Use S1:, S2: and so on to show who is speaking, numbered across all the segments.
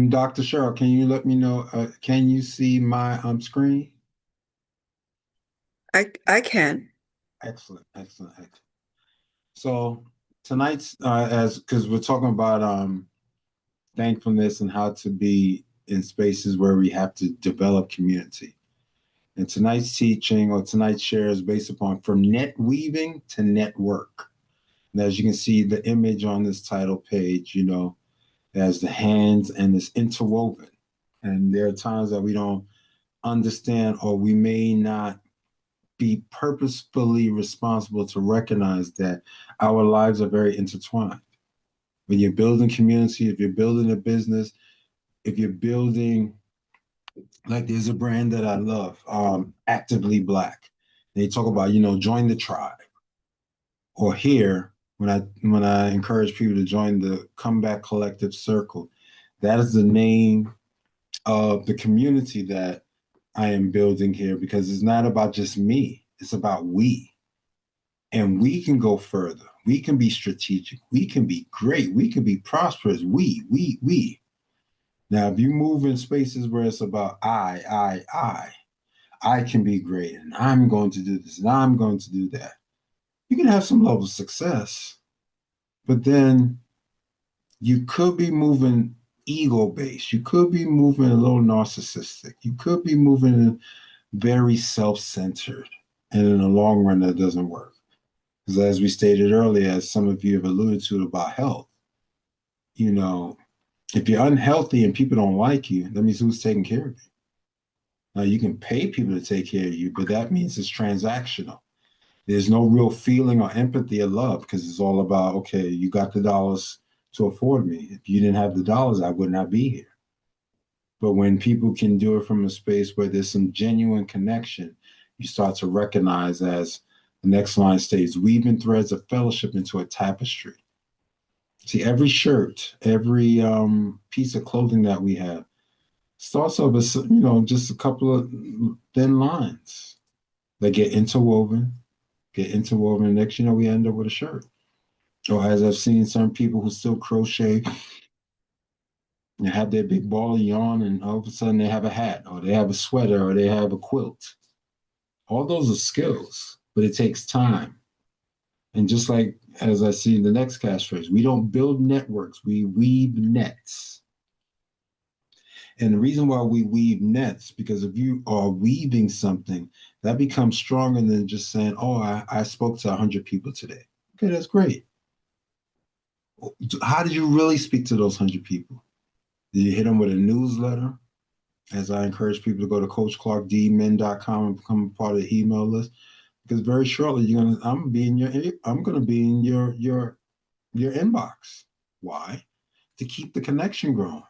S1: Dr. Cheryl, can you let me know? Can you see my screen?
S2: I can.
S1: Excellent, excellent, excellent. So tonight's as because we're talking about thankfulness and how to be in spaces where we have to develop community. And tonight's teaching or tonight's share is based upon from net weaving to network. And as you can see, the image on this title page, has the hands and it's interwoven. And there are times that we don't understand or we may not be purposefully responsible to recognize that our lives are very intertwined. When you're building community, if you're building a business, if you're building, like there's a brand that I love, Actively Black. They talk about, join the tribe. Or here, when I encourage people to join the Comeback Collective Circle, that is the name of the community that I am building here because it's not about just me, it's about we. And we can go further. We can be strategic. We can be great. We can be prosperous. We. Now, if you move in spaces where it's about I can be great and I'm going to do this and I'm going to do that. You can have some level of success, but then you could be moving ego based. You could be moving a little narcissistic. You could be moving very self centered. And in the long run, that doesn't work. Because as we stated earlier, as some of you have alluded to about health, you know, if you're unhealthy and people don't like you, that means who's taking care of you? Now, you can pay people to take care of you, but that means it's transactional. There's no real feeling or empathy or love because it's all about, okay, you got the dollars to afford me. If you didn't have the dollars, I would not be here. But when people can do it from a space where there's some genuine connection, you start to recognize, as the next line states, weaving threads of fellowship into a tapestry. See, every shirt, every piece of clothing that we have starts off as, just a couple of thin lines that get interwoven. Next, we end up with a shirt. Or as I've seen some people who still crochet and have their big ball of yarn, and all of a sudden they have a hat, or they have a sweater, or they have a quilt. All those are skills, but it takes time. And just like as I see in the next catchphrase, we don't build networks, we weave nets. And the reason why we weave nets, because if you are weaving something, that becomes stronger than just saying, oh, I spoke to 100 people today. Okay, that's great. How did you really speak to those 100 people? Did you hit them with a newsletter? As I encourage people to go to coachclarkedmin.com and become a part of the email list, because very shortly I'm gonna be in your inbox. Why? To keep the connection growing,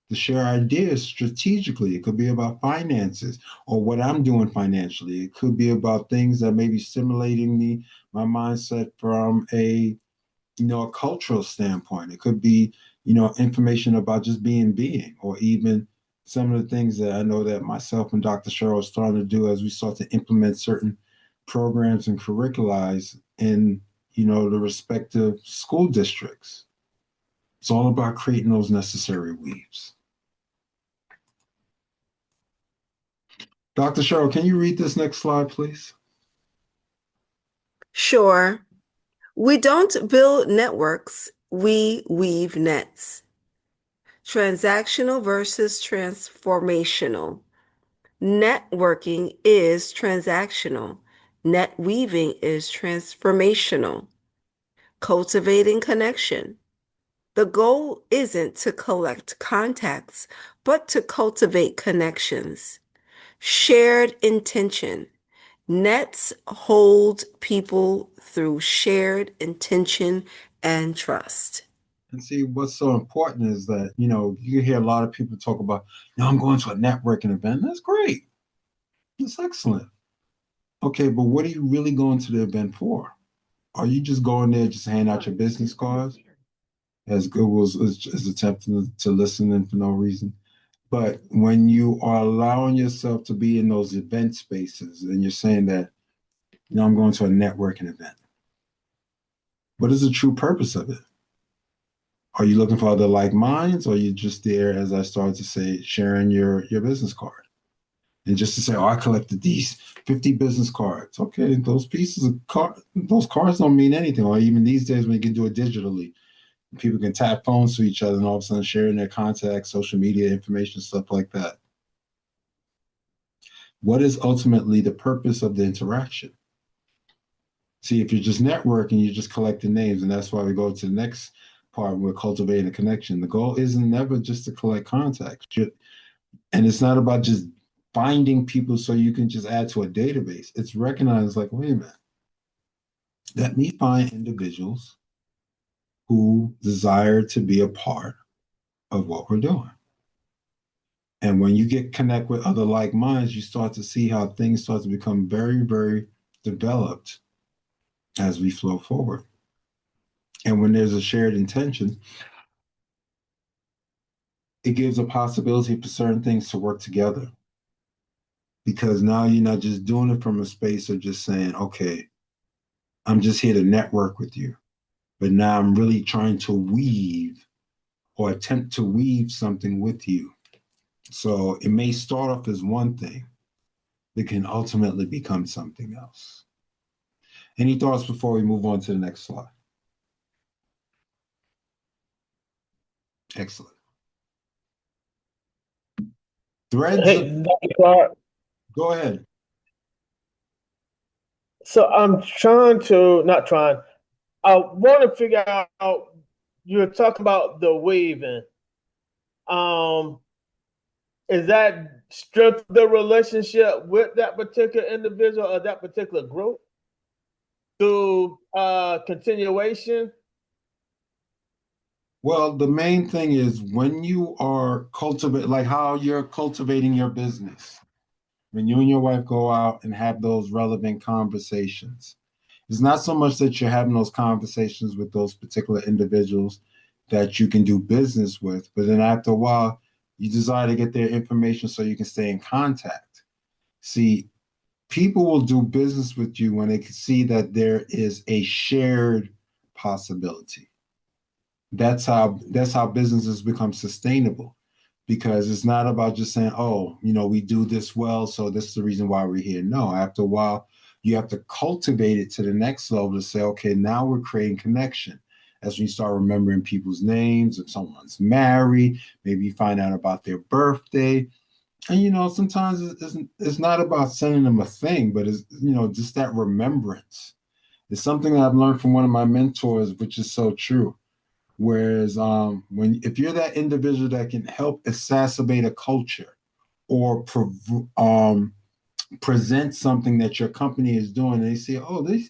S1: to share ideas strategically. It could be about finances or what I'm doing financially. It could be about things that may be stimulating my mindset from a cultural standpoint. It could be, information about just being, or even some of the things that I know that myself and Dr. Cheryl are starting to do as we start to implement certain programs and curricula in, the respective school districts. It's all about creating those necessary weaves. Dr. Cheryl, can you read this next slide, please?
S2: Sure. We don't build networks, we weave nets. Transactional versus transformational. Networking is transactional. Net weaving is transformational. Cultivating connection. The goal isn't to collect contacts, but to cultivate connections. Shared intention. Nets hold people through shared intention and trust.
S1: And see, what's so important is that, you hear a lot of people talk about, I'm going to a networking event. That's great. That's excellent. Okay, but what are you really going to the event for? Are you just going there just to hand out your business cards, as Google is attempting to listen in for no reason? But when you are allowing yourself to be in those event spaces and you're saying that, I'm going to a networking event, what is the true purpose of it? Are you looking for other like minds, or are you just there, as I started to say, sharing your business card? And just to say, oh, I collected these 50 business cards. Okay, those pieces of those cards don't mean anything. Or even these days when you can do it digitally, people can tap phones to each other and all of a sudden sharing their contacts, social media information, stuff like that. What is ultimately the purpose of the interaction? See, if you're just networking, you're just collecting names, and that's why we go to the next part. We're cultivating a connection. The goal isn't never just to collect contacts, and it's not about just finding people so you can just add to a database. It's recognized like, wait a minute, let me find individuals who desire to be a part of what we're doing. And when you get connect with other like minds, you start to see how things start to become very, very developed as we flow forward. And when there's a shared intention, it gives a possibility for certain things to work together. Because now you're not just doing it from a space of just saying, okay, I'm just here to network with you. But now I'm really trying to weave or attempt to weave something with you. So it may start off as one thing that can ultimately become something else. Any thoughts before we move on to the next slide? Excellent. Threads of,
S3: Hey, Dr. Clark.
S1: go ahead.
S3: So I'm trying to, not trying, I want to figure out, you're talking about the waving. Um, is that strength the relationship with that particular individual or that particular group through continuation?
S1: Well, the main thing is when you are cultivating, like how you're cultivating your business, when you and your wife go out and have those relevant conversations. It's not so much that you're having those conversations with those particular individuals that you can do business with, but then after a while, you desire to get their information so you can stay in contact. See, people will do business with you when they can see that there is a shared possibility. That's how businesses become sustainable, because it's not about just saying, oh, we do this well, so this is the reason why we're here. No, after a while you have to cultivate it to the next level to say, okay, now we're creating connection. As we start remembering people's names, if someone's married, maybe you find out about their birthday. And sometimes it's not about sending them a thing, but it's just that remembrance. It's something that I've learned from one of my mentors, which is so true. Whereas when if you're that individual that can help exacerbate a culture or present something that your company is doing, and they say, oh, these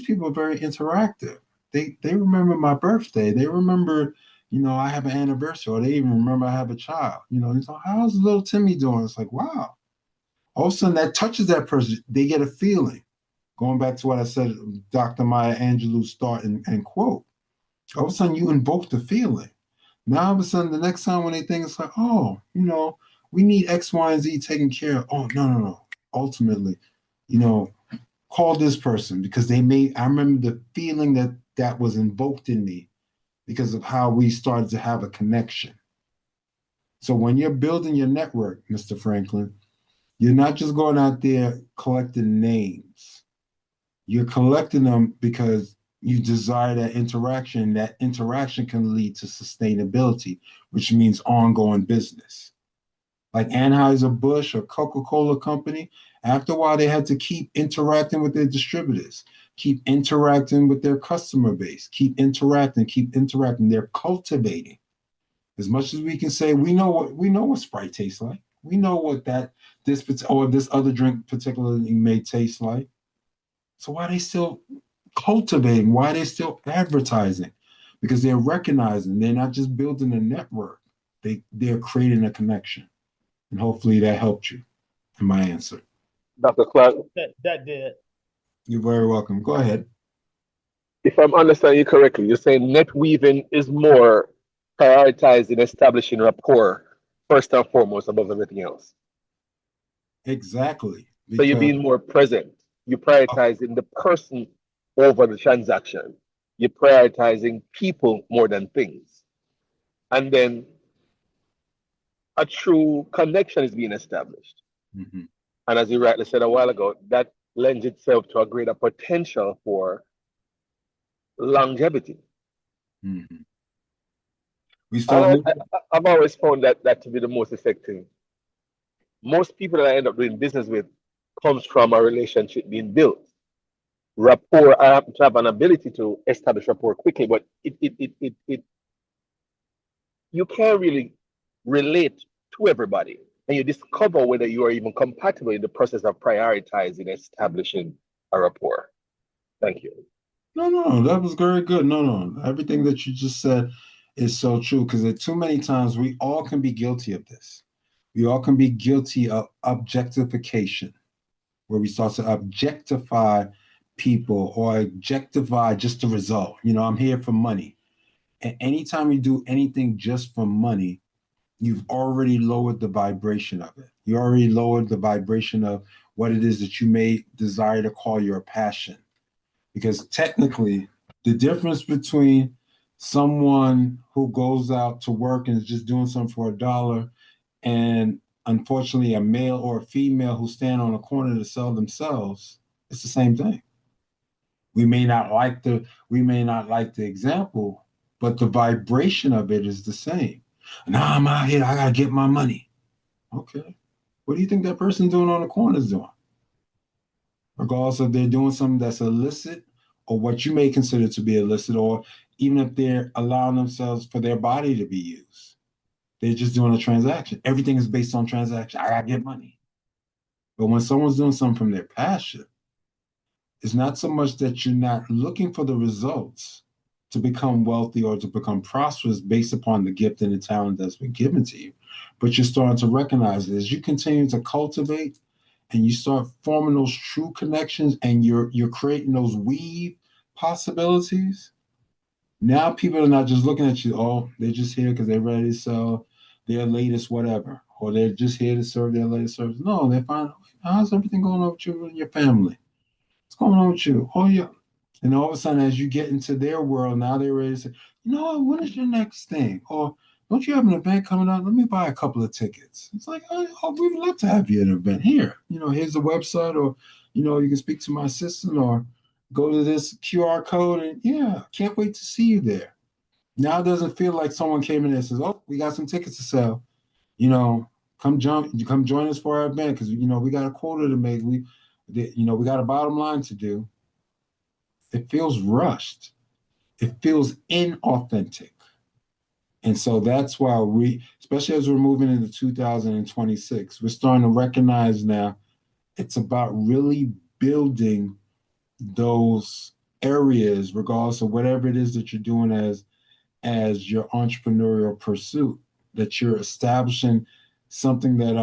S1: people are very interactive. They remember my birthday. They remember, I have an anniversary, or they even remember I have a child. And so how's little Timmy doing? It's like, wow. All of a sudden that touches that person. They get a feeling. Going back to what I said, Dr. Maya Angelou's start and quote. All of a sudden you invoke the feeling. Now all of a sudden the next time when they think, it's like, oh, we need X, Y, and Z taken care of. Oh, no, no, no. Ultimately, you know, call this person because I remember the feeling that was invoked in me because of how we started to have a connection. So when you're building your network, Mr. Franklin, you're not just going out there collecting names. You're collecting them because you desire that interaction. That interaction can lead to sustainability, which means ongoing business. Like Anheuser-Busch or Coca-Cola Company, after a while, they had to keep interacting with their distributors, keep interacting with their customer base, keep interacting, keep interacting. They're cultivating. As much as we can say, we know what Sprite tastes like. We know what this other drink particularly may taste like. So why are they still cultivating? Why are they still advertising? Because they're recognizing they're not just building a network, they're creating a connection. And hopefully that helped you in my answer.
S3: Dr. Clark. That did.
S1: You're very welcome. Go ahead.
S3: If I'm understanding you correctly, you're saying net weaving is more prioritizing establishing rapport first and foremost above everything else.
S1: Exactly.
S3: So you're
S1: Because
S3: being more present. You're
S1: uh,
S3: prioritizing the person over the transaction. You're prioritizing people more than things.
S4: and then a true connection is being established.
S1: Mhm.
S4: And as you rightly said a while ago, that lends itself to a greater potential for longevity.
S1: Mhm. We start looking.
S4: I've always found that to be the most effective. Most people that I end up doing business with comes from a relationship being built. Rapport, I happen to have an ability to establish rapport quickly, but it you can't really relate to everybody. And you discover whether you are even compatible in the process of prioritizing establishing a rapport. Thank you.
S1: No, no, that was very good. No, no, everything that you just said is so true because too many times we all can be guilty of this. We all can be guilty of objectification, where we start to objectify people or objectify just the result. I'm here for money. And anytime you do anything just for money, you've already lowered the vibration of it. You already lowered the vibration of what it is that you may desire to call your passion. Because technically, the difference between someone who goes out to work and is just doing something for $1 and unfortunately a male or a female who stand on a corner to sell themselves, it's the same thing. We may not like the example, but the vibration of it is the same. Now I'm out here, I gotta get my money. Okay. What do you think that person doing on the corner is doing? Regardless if they're doing something that's illicit or what you may consider to be illicit, or even if they're allowing themselves for their body to be used. They're just doing a transaction. Everything is based on transaction. I gotta get money. But when someone's doing something from their passion, it's not so much that you're not looking for the results to become wealthy or to become prosperous based upon the gift and the talent that's been given to you, but you're starting to recognize it as you continue to cultivate and you start forming those true connections and you're creating those weave possibilities. Now people are not just looking at you, oh, they're just here because they're ready to sell their latest whatever, or they're just here to serve their latest service. No, they find, how's everything going on with you and your family? What's going on with you? Oh yeah. And all of a sudden, as you get into their world, now they're ready to say, when is your next thing? Or don't you have an event coming up? Let me buy a couple of tickets. It's like, oh, we would love to have you at an event. Here, here's the website, or you can speak to my assistant or go to this QR code, and yeah, can't wait to see you there. Now it doesn't feel like someone came in and says, oh, we got some tickets to sell. Come join us for our event because we got a quota to make. We got a bottom line to do. It feels rushed. It feels inauthentic. And so that's why especially as we're moving into 2026, we're starting to recognize now it's about really building those areas, regardless of whatever it is that you're doing as your entrepreneurial pursuit, that you're establishing something that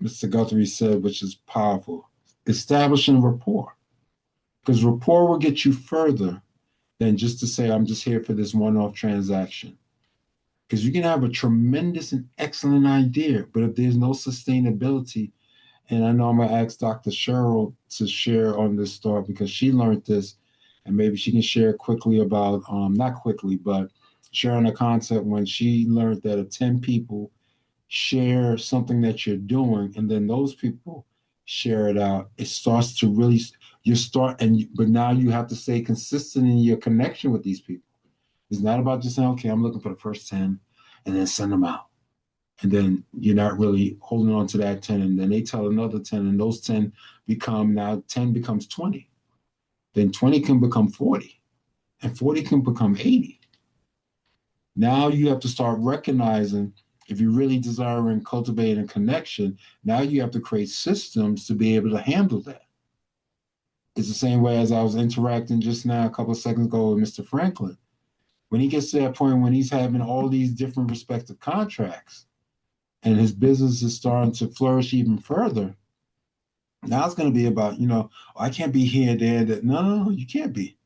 S1: Mr. Guthrie said, which is powerful, establishing rapport. Because rapport will get you further than just to say, I'm just here for this one-off transaction. Because you can have a tremendous and excellent idea, but if there's no sustainability, and I know I'm going to ask Dr. Cheryl to share on this thought because she learned this, and maybe she can share quickly about, not quickly, but sharing a concept when she learned that if 10 people share something that you're doing, and then those people share it out, it starts to really, but now you have to stay consistent in your connection with these people. It's not about just saying, okay, I'm looking for the first 10 and then send them out. And then you're not really holding on to that 10. And then they tell another 10, and those 10 now 10 becomes 20. Then 20 can become 40, and 40 can become 80. Now you have to start recognizing if you're really desiring cultivating connection, now you have to create systems to be able to handle that. It's the same way as I was interacting just now a couple of seconds ago with Mr. Franklin. When he gets to that point when he's having all these different respective contracts and his business is starting to flourish even further, now it's going to be about, I can't be here, there, that. No, no, no, you can't be.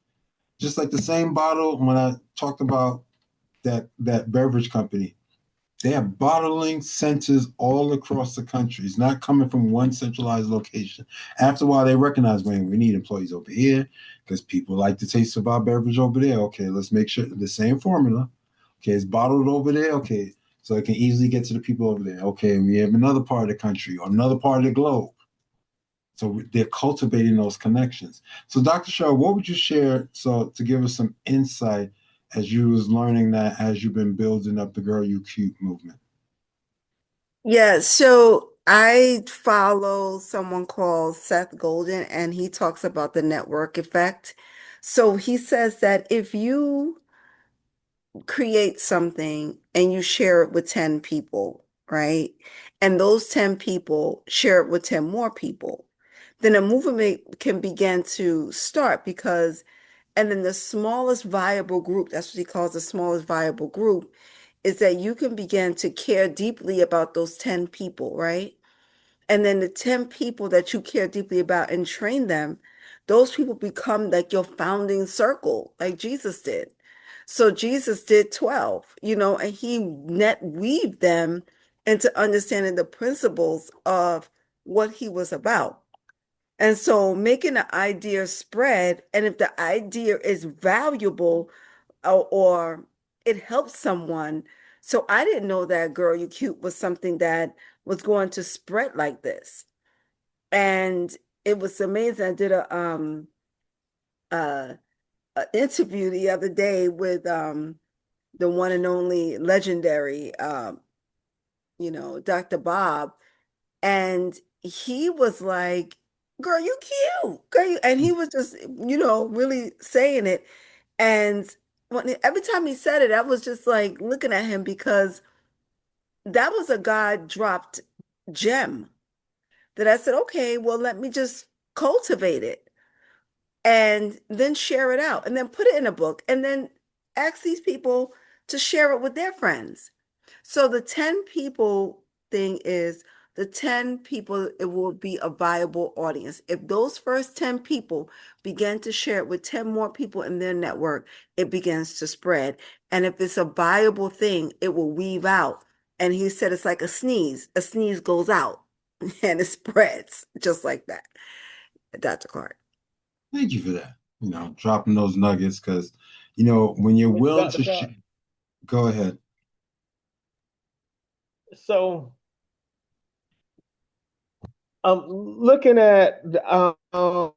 S1: Just like the same bottle when I talked about that beverage company. They have bottling centers all across the country. It's not coming from one centralized location. After a while, they recognize, man, we need employees over here because people like the taste of our beverage over there. Okay, let's make sure the same formula. Okay, it's bottled over there. Okay, so it can easily get to the people over there. Okay, we have another part of the country or another part of the globe. So they're cultivating those connections. So Dr. Cheryl, what would you share so to give us some insight as you was learning that as you've been building up the Girl You Cute movement?
S2: Yeah, so I follow someone called Seth Golden, and he talks about the network effect. So he says that if you create something and you share it with 10 people, right? And those 10 people share it with 10 more people, then a movement can begin to start because, and then the smallest viable group, that's what he calls the smallest viable group, is that you can begin to care deeply about those 10 people, right? And then the 10 people that you care deeply about and train them, those people become like your founding circle, like Jesus did. So Jesus did 12, and he net weaved them into understanding the principles of what he was about. And so making the idea spread, and if the idea is valuable or it helps someone. So I didn't know that Girl You Cute was something that was going to spread like this. And it was amazing. I did uh a interview the other day with the one and only legendary Dr. Bob, and he was like, "Girl, you cute. Girl, and he was just, really saying it. And every time he said it, I was just like looking at him because that was a God dropped gem that I said, okay, well, let me just cultivate it and then share it out and then put it in a book and then ask these people to share it with their friends. So the 10 people thing is the 10 people, it will be a viable audience. If those first 10 people begin to share it with 10 more people in their network, it begins to spread. And if it's a viable thing, it will weave out. And he said it's like a sneeze goes out and it spreads just like that. Dr. Clarke.
S1: Thank you for that. Dropping those nuggets because, when you're willing
S3: Dr.
S1: to
S3: Clarke.
S1: go ahead.
S3: So I'm looking at talking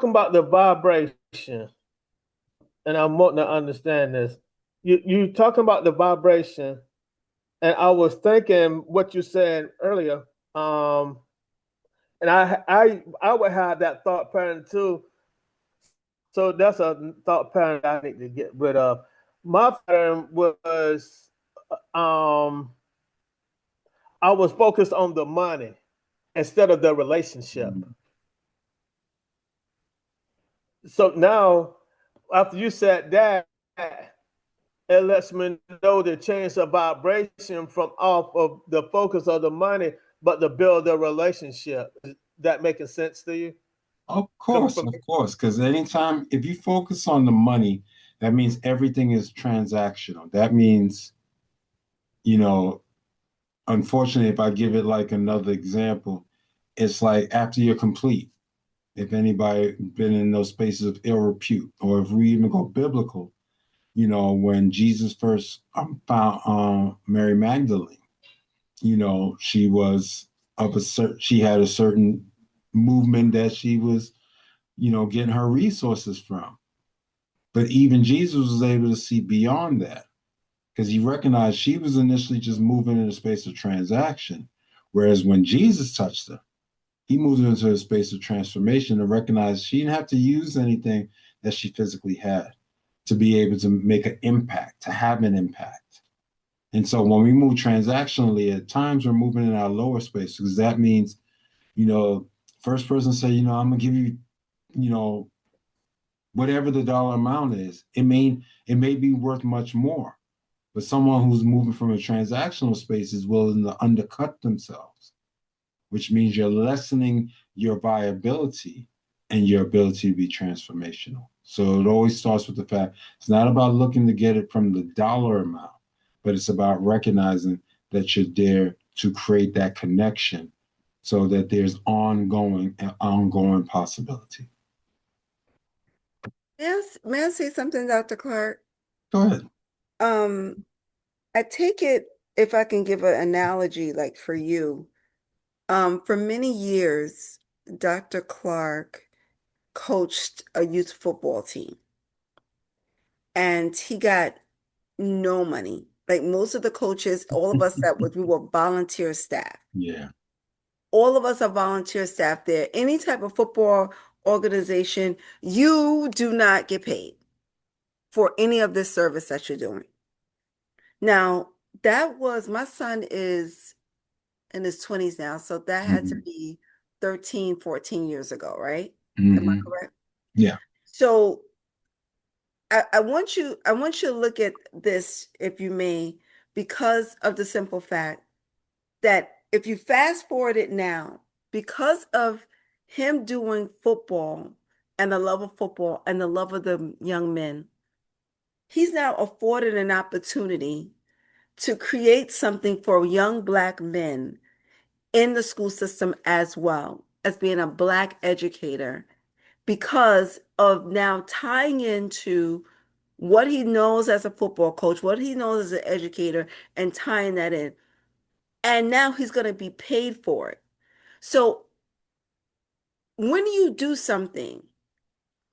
S3: about the vibration, and I'm wanting to understand this. You talking about the vibration, and I was thinking what you said earlier. And I would have that thought pattern too. So that's a thought pattern I need to get rid of. My pattern was I was focused on the money instead of the relationship.
S1: Mhm.
S3: So now, after you said that, it lets me know to change the vibration from off of the focus of the money, but to build a relationship. Is that making sense to you? Coming from
S1: Of course, because anytime if you focus on the money, that means everything is transactional. That means, you know, unfortunately, if I give it like another example, it's like after you're complete, if anybody been in those spaces of ill repute, or if we even go biblical, when Jesus first found Mary Magdalene, she was she had a certain movement that she was, getting her resources from. But even Jesus was able to see beyond that because he recognized she was initially just moving in a space of transaction. Whereas when Jesus touched her, he moved into a space of transformation and recognized she didn't have to use anything that she physically had to be able to make an impact, to have an impact. And so when we move transactionally, at times we're moving in our lower space because that means, you know, first person say, I'm gonna give you, you know, whatever the dollar amount is. It may be worth much more, but someone who's moving from a transactional space is willing to undercut themselves, which means you're lessening your viability and your ability to be transformational. So it always starts with the fact it's not about looking to get it from the dollar amount, but it's about recognizing that you're there to create that connection so that there's ongoing possibility.
S2: Yes, may I say something, Dr. Clarke?
S1: Go ahead.
S2: Um, I take it, if I can give an analogy like for you, for many years, Dr. Clarke coached a youth football team and he got no money. Like most of the coaches, all of us that was, we were volunteer staff.
S1: Yeah.
S2: All of us are volunteer staff there. Any type of football organization, you do not get paid for any of this service that you're doing. Now, that was, my son is in his 20s now, so that had to
S1: Hmm.
S2: be 13, 14 years ago, right? Am I
S1: Hmm.
S2: correct?
S1: Yeah.
S2: So I want you to look at this, if you may, because of the simple fact that if you fast forward it now, because of him doing football and the love of football and the love of the young men, he's now afforded an opportunity to create something for young Black men in the school system as well as being a Black educator because of now tying into what he knows as a football coach, what he knows as an educator, and tying that in. And now he's going to be paid for it. So when you do something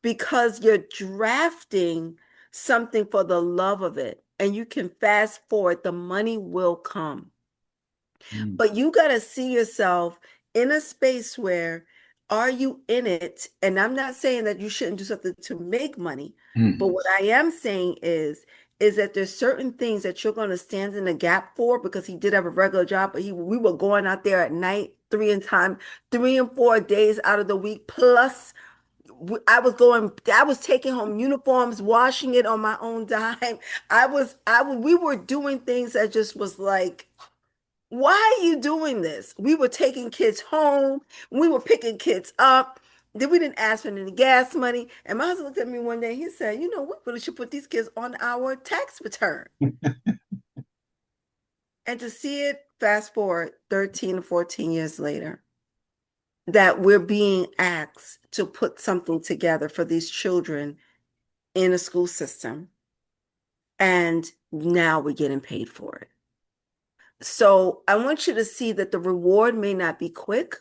S2: because you're drafting something for the love of it, and you can fast forward, the money will come.
S1: Mm.
S2: But you got to see yourself in a space where are you in it? And I'm not saying that you shouldn't do something to make money, but
S1: Hmm.
S2: what I am saying is that there's certain things that you're going to stand in the gap for because he did have a regular job, but we were going out there at night 3 and 4 days out of the week. Plus, I was taking home uniforms, washing it on my own dime. We were doing things that just was like, why are you doing this? We were taking kids home. We were picking kids up. Then we didn't ask for any gas money. And my husband looked at me one day. He said, "You know, we really should put these kids on our tax return." And to see it fast forward 13 or 14 years later, that we're being asked to put something together for these children in a school system. And now we're getting paid for it. So I want you to see that the reward may not be quick,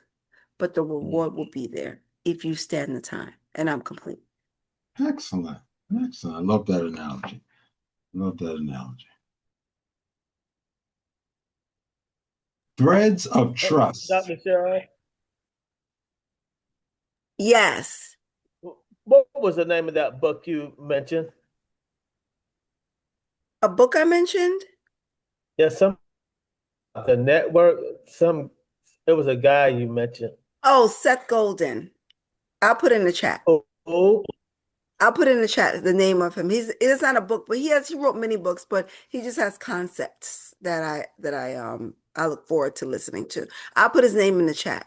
S2: but the reward will be there if you stand the time. And I'm complete.
S1: Excellent. Excellent. I love that analogy. Love that analogy. Threads of trust.
S3: Dr. Cheryl,
S2: Yes.
S3: what was the name of that book you mentioned?
S2: A book I mentioned?
S3: There's some the network. Some it was a guy you mentioned.
S2: Oh, Seth Golden. I'll put in the chat.
S3: Oh,
S2: I'll put in the chat the name of him. It is not a book, but he wrote many books, but he just has concepts I look forward to listening to. I'll put his name in the chat.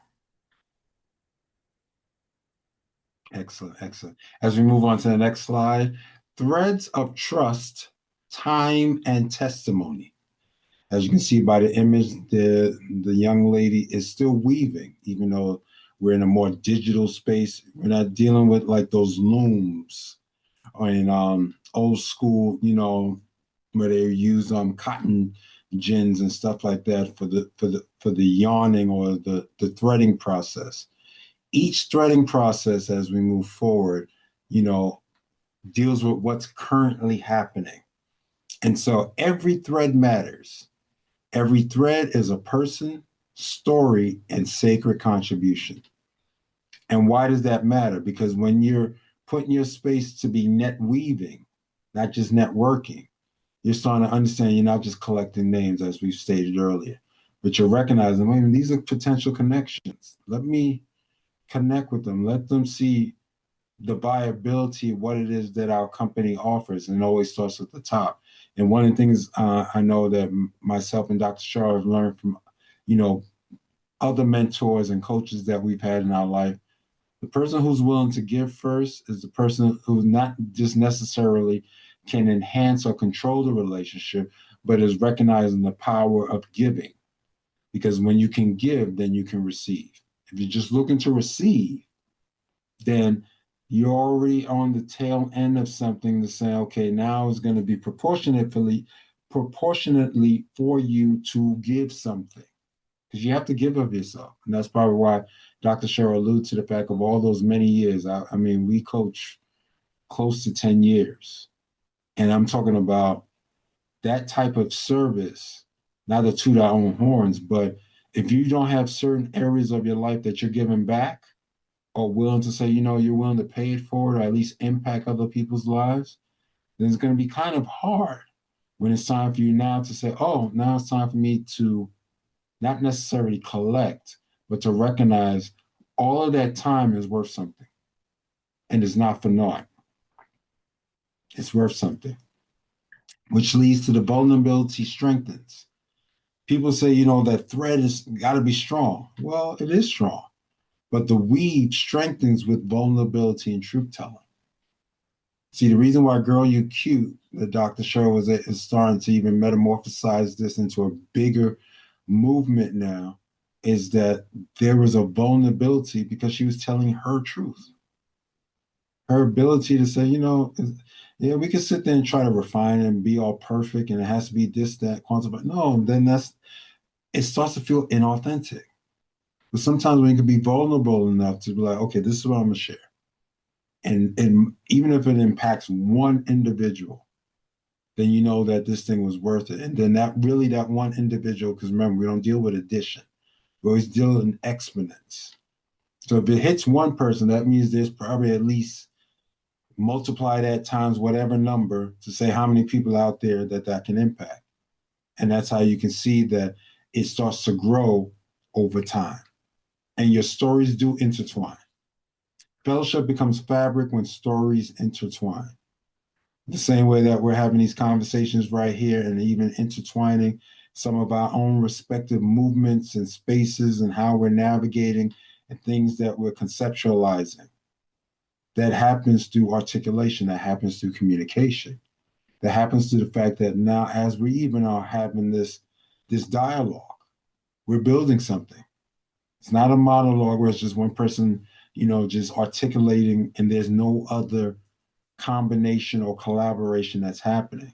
S1: Excellent. Excellent. As we move on to the next slide, threads of trust, time, and testimony. As you can see by the image, the young lady is still weaving, even though we're in a more digital space. We're not dealing with like those looms or in old school, where they use cotton gins and stuff like that for the yarning or the threading process. Each threading process as we move forward, you know, deals with what's currently happening. And so every thread matters. Every thread is a person, story, and sacred contribution. And why does that matter? Because when you're putting your space to be net weaving, not just networking, you're starting to understand you're not just collecting names, as we've stated earlier, but you're recognizing, wait a minute, these are potential connections. Let me connect with them. Let them see the viability of what it is that our company offers, and it always starts at the top. And one of the things I know that myself and Dr. Shaw have learned from, you know, other mentors and coaches that we've had in our life, the person who's willing to give first is the person who not just necessarily can enhance or control the relationship, but is recognizing the power of giving. Because when you can give, then you can receive. If you're just looking to receive, then you're already on the tail end of something to say, okay, now it's going to be proportionately for you to give something. Because you have to give of yourself. And that's probably why Dr. Cheryl alluded to the fact of all those many years. I mean, we coach close to 10 years. And I'm talking about that type of service, not to toot our own horns, but if you don't have certain areas of your life that you're giving back or willing to say, you're willing to pay it forward or at least impact other people's lives, then it's going to be kind of hard when it's time for you now to say, oh, now it's time for me to not necessarily collect, but to recognize all of that time is worth something and it's not for naught. It's worth something, which leads to the vulnerability strengthens. People say, that thread has got to be strong. Well, it is strong, but the weave strengthens with vulnerability and truth telling. See, the reason why Girl You Cute, the Dr. Cheryl is starting to even metamorphosize this into a bigger movement now, is that there was a vulnerability because she was telling her truth. Her ability to say, yeah, we can sit there and try to refine it and be all perfect and it has to be this, that, quantum. No, then it starts to feel inauthentic. But sometimes when you can be vulnerable enough to be like, okay, this is what I'm gonna share. And even if it impacts one individual, then you know that this thing was worth it. And then that one individual, because remember, we don't deal with addition. We always deal in exponents. So if it hits one person, that means there's probably at least multiply that times whatever number to say how many people out there that can impact. And that's how you can see that it starts to grow over time. And your stories do intertwine. Fellowship becomes fabric when stories intertwine. The same way that we're having these conversations right here and even intertwining some of our own respective movements and spaces and how we're navigating and things that we're conceptualizing. That happens through articulation, that happens through communication, that happens to the fact that now as we even are having this dialogue, we're building something. It's not a monologue where it's just one person, just articulating and there's no other combination or collaboration that's happening.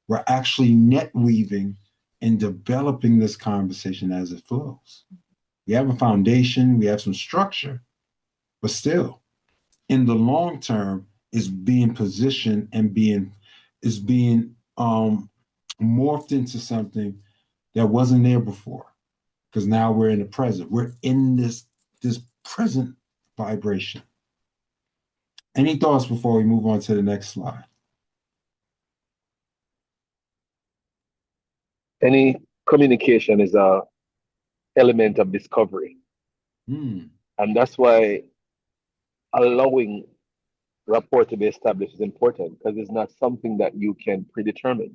S1: We're actually net weaving and developing this conversation as it flows. We have a foundation, we have some structure, but still, in the long term, is being positioned and is being morphed into something that wasn't there before. Because now we're in the present. We're in this present vibration. Any thoughts before we move on to the next slide?
S4: Any communication is a element of discovery.
S1: Hmm.
S4: And that's why allowing rapport to be established is important because it's not something that you can predetermine.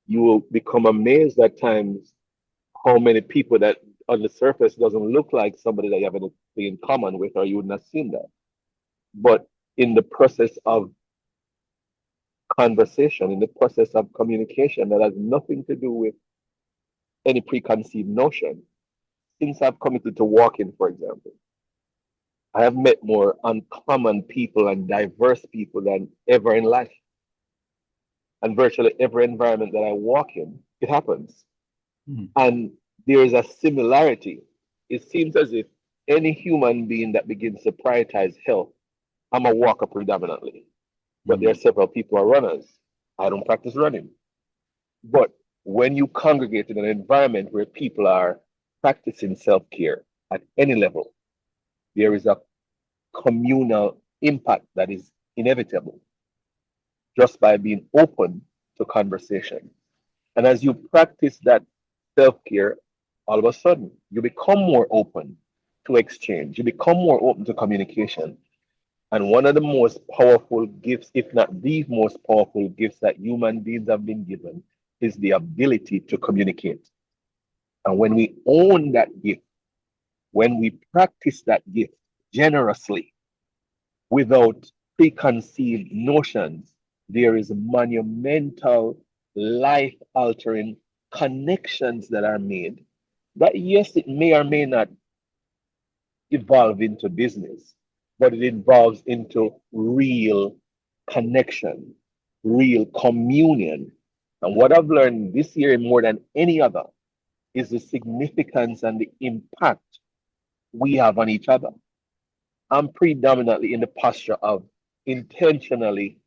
S4: You will become amazed at times how many people that on the surface doesn't look like somebody that you have anything in common with, or you would not have seen that. But in the process of conversation, in the process of communication that has nothing to do with any preconceived notion, since I've committed to walking, for example, I have met more uncommon people and diverse people than ever in life. And virtually every environment that I walk in, it happens.
S1: Hmm.
S4: And there is a similarity. It seems as if any human being that begins to prioritize health, I'm a walker predominantly, but there are several people who are runners. I don't practice running. But when you congregate in an environment where people are practicing self care at any level, there is a communal impact that is inevitable just by being open to conversation. And as you practice that self care, all of a sudden you become more open to exchange, you become more open to communication. And one of the most powerful gifts, if not the most powerful gifts that human beings have been given, is the ability to communicate. And when we own that gift, when we practice that gift generously, without preconceived notions, there is monumental, life altering connections that are made. That, yes, it may or may not evolve into business, but it involves into real connection, real communion. And what I've learned this year more than any other is the significance and the impact we have on each other. I'm predominantly in the posture of intentionally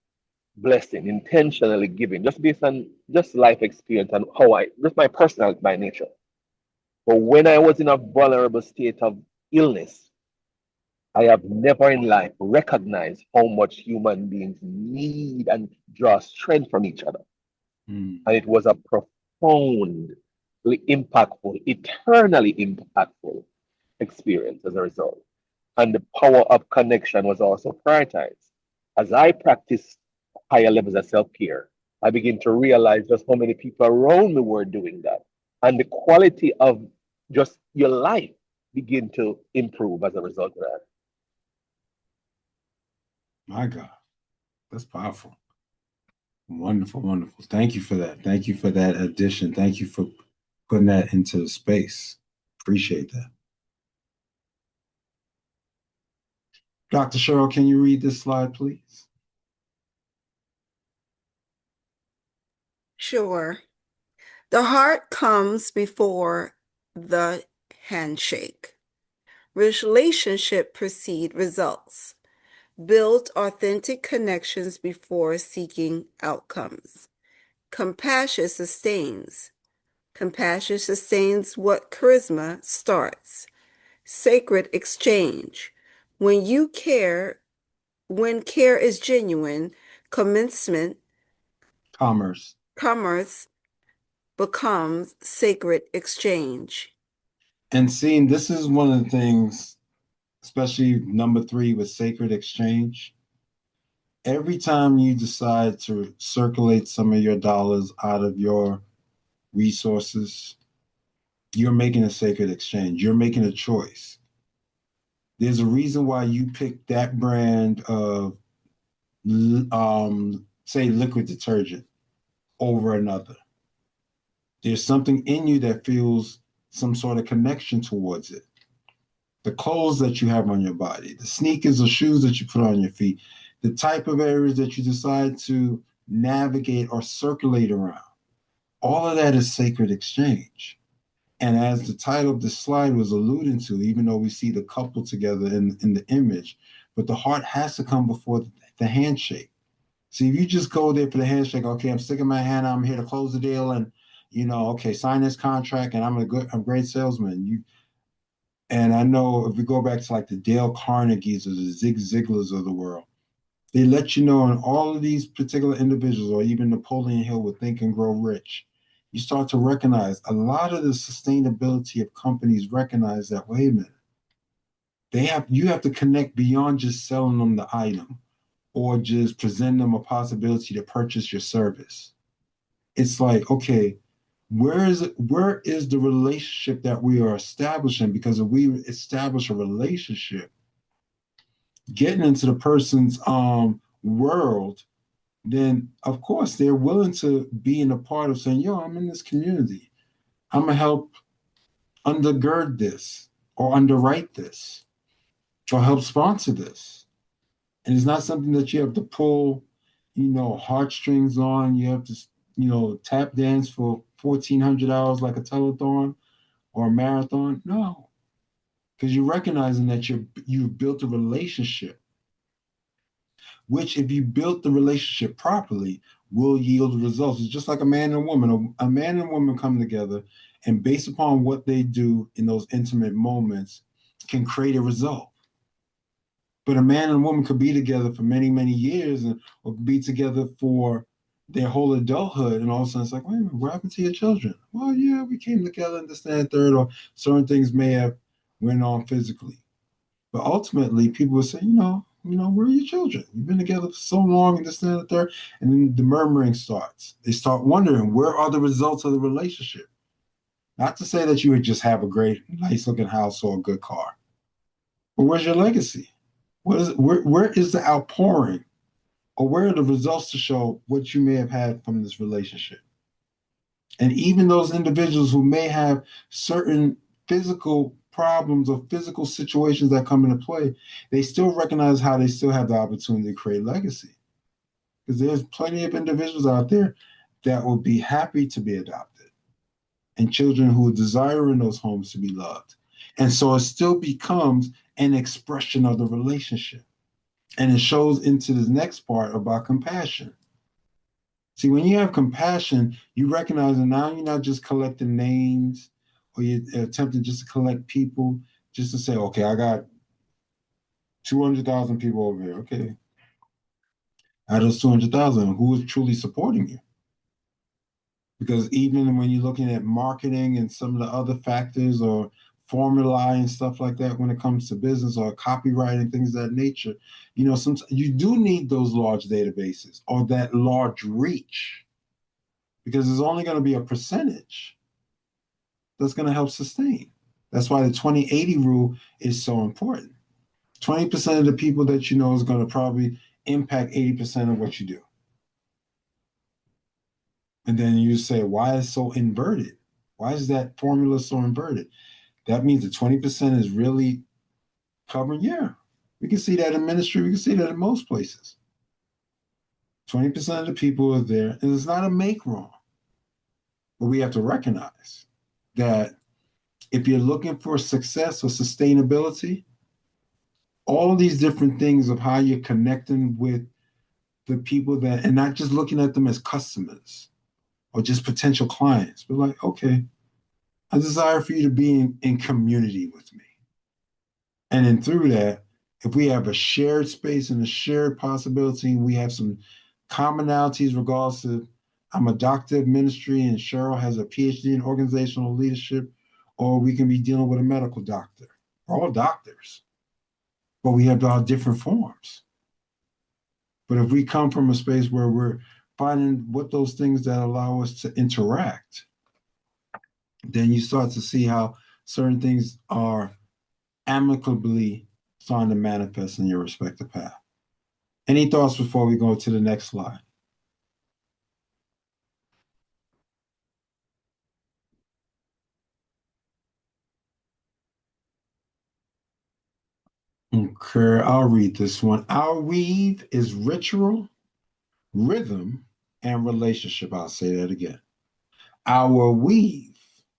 S4: blessing, intentionally giving, just based on just life experience and how just my personality by nature. But when I was in a vulnerable state of illness, I have never in life recognized how much human beings need and draw strength from each other.
S1: Mm.
S4: And it was a profoundly impactful, eternally impactful experience as a result. And the power of connection was also prioritized. As I practiced higher levels of self care, I begin to realize just how many people around me were doing that. And the quality of just your life begin to improve as a result of that.
S1: My God, that's powerful. Wonderful, wonderful. Thank you for that. Thank you for that addition. Thank you for putting that into the space. Appreciate that. Dr. Cheryl, can you read this slide, please?
S2: Sure. The heart comes before the handshake. Relationship precede results. Build authentic connections before seeking outcomes. Compassion sustains. Compassion sustains what charisma starts. Sacred exchange. When you care, when care is genuine, commencement,
S1: Commerce.
S2: commerce becomes sacred exchange.
S1: And seeing this is one of the things, especially number 3 with sacred exchange. Every time you decide to circulate some of your dollars out of your resources, you're making a sacred exchange. You're making a choice. There's a reason why you picked that brand of, say, liquid detergent over another. There's something in you that feels some sort of connection towards it. The clothes that you have on your body, the sneakers or shoes that you put on your feet, the type of areas that you decide to navigate or circulate around. All of that is sacred exchange. And as the title of the slide was alluding to, even though we see the couple together in the image, but the heart has to come before the handshake. See, if you just go there for the handshake, okay, I'm sticking my hand out, I'm here to close the deal, and okay, sign this contract, and I'm a great salesman. And I know if we go back to like the Dale Carnegies or the Zig Ziglars of the world, they let you know, in all of these particular individuals, or even Napoleon Hill with Think and Grow Rich, you start to recognize a lot of the sustainability of companies recognize that, wait a minute, you have to connect beyond just selling them the item or just present them a possibility to purchase your service. It's like, okay, where is the relationship that we are establishing? Because if we establish a relationship, getting into the person's world, then of course they're willing to be in a part of saying, yo, I'm in this community. I'm gonna help undergird this or underwrite this or help sponsor this. And it's not something that you have to pull, heartstrings on. You have to, tap dance for 1,400 hours like a telethon or a marathon. No, because you're recognizing that you've built a relationship, which if you built the relationship properly, will yield results. It's just like a man and a woman. A man and a woman come together, and based upon what they do in those intimate moments, can create a result. But a man and a woman could be together for many, many years, or be together for their whole adulthood, and all of a sudden it's like, wait a minute, what happened to your children? Well, yeah, we came together and this, that, and third, or certain things may have went on physically. But ultimately, people would say, where are your children? You've been together for so long, and this, that, and the third. And then the murmuring starts. They start wondering, where are the results of the relationship? Not to say that you would just have a great, nice looking house or a good car, but where's your legacy? Where is the outpouring, or where are the results to show what you may have had from this relationship? And even those individuals who may have certain physical problems or physical situations that come into play, they still recognize how they still have the opportunity to create legacy. Because there's plenty of individuals out there that will be happy to be adopted and children who desire in those homes to be loved. And so it still becomes an expression of the relationship. And it shows into the next part about compassion. See, when you have compassion, you recognize that now you're not just collecting names or you're attempting just to collect people just to say, okay, I got 200,000 people over here. Okay. Out of those 200,000, who is truly supporting you? Because even when you're looking at marketing and some of the other factors or formulae and stuff like that when it comes to business or copywriting, things of that nature, sometimes you do need those large databases or that large reach because there's only going to be a percentage that's going to help sustain. That's why the 20-80 rule is so important. 20% of the people that you know is going to probably impact 80% of what you do. And then you say, why is it so inverted? Why is that formula so inverted? That means that 20% is really covering, yeah. We can see that in ministry. We can see that in most places. 20% of the people are there, and it's not a make wrong. But we have to recognize that if you're looking for success or sustainability, all these different things of how you're connecting with the people that, and not just looking at them as customers or just potential clients, but like, okay, I desire for you to be in community with me. And then through that, if we have a shared space and a shared possibility, and we have some commonalities regardless of I'm a doctor of ministry and Cheryl has a PhD in organizational leadership, or we can be dealing with a medical doctor. We're all doctors, but we have our different forms. But if we come from a space where we're finding what those things that allow us to interact, then you start to see how certain things are amicably starting to manifest in your respective path. Any thoughts before we go to the next slide? Okay, I'll read this one. Our weave is ritual, rhythm, and relationship. I'll say that again. Our weave,